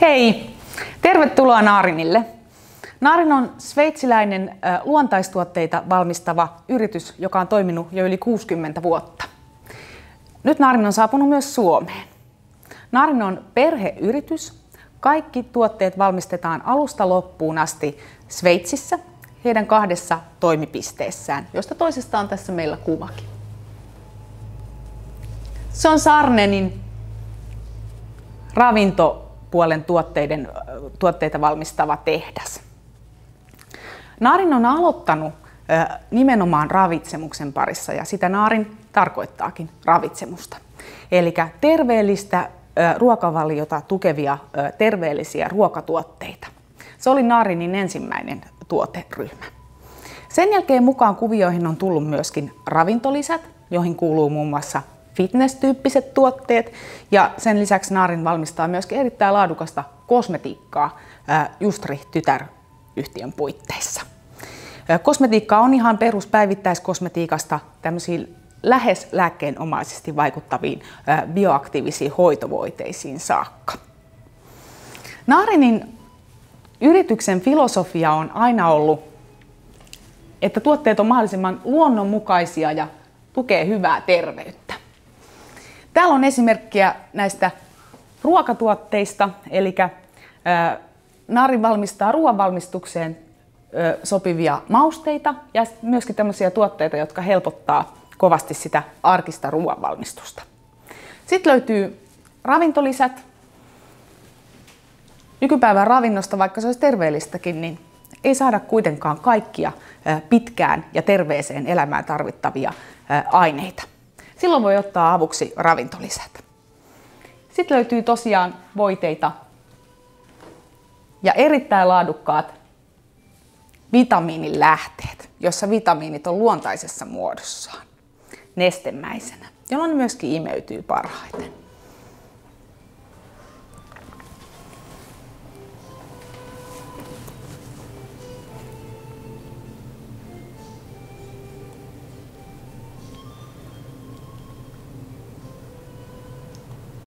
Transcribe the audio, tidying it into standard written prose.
Hei! Tervetuloa Naarinille. Naarin on sveitsiläinen luontaistuotteita valmistava yritys, joka on toiminut jo yli 60 vuotta. Nyt Naarin on saapunut myös Suomeen. Naarin on perheyritys. Kaikki tuotteet valmistetaan alusta loppuun asti Sveitsissä, heidän 2 toimipisteessään, josta toisesta on tässä meillä kuvakin. Se on Sarnenin ravintopuolen tuotteita valmistava tehdas. Naarin on aloittanut nimenomaan ravitsemuksen parissa ja sitä Naarin tarkoittaakin ravitsemusta. Eli terveellistä ruokavaliota tukevia terveellisiä ruokatuotteita. Se oli Naarinin ensimmäinen tuoteryhmä. Sen jälkeen mukaan kuvioihin on tullut myöskin ravintolisät, joihin kuuluu muun muassa fitness-tyyppiset tuotteet, ja sen lisäksi Naarin valmistaa myöskin erittäin laadukasta kosmetiikkaa Justri-tytäryhtiön puitteissa. Kosmetiikka on ihan peruspäivittäiskosmetiikasta tämmöisiin lähes lääkkeenomaisesti vaikuttaviin bioaktiivisiin hoitovoiteisiin saakka. Naarinin yrityksen filosofia on aina ollut, että tuotteet on mahdollisimman luonnonmukaisia ja tukee hyvää terveyttä. Täällä on esimerkkiä näistä ruokatuotteista, eli Naarin valmistaa ruoanvalmistukseen sopivia mausteita ja myöskin tämmöisiä tuotteita, jotka helpottaa kovasti sitä arkista ruoanvalmistusta. Sitten löytyy ravintolisät. Nykypäivän ravinnosta, vaikka se olisi terveellistäkin, niin ei saada kuitenkaan kaikkia pitkään ja terveeseen elämään tarvittavia aineita. Silloin voi ottaa avuksi ravintolisät. Sitten löytyy tosiaan voiteita ja erittäin laadukkaat vitamiinilähteet, jossa vitamiinit on luontaisessa muodossaan nestemäisenä, jolloin ne myöskin imeytyy parhaiten.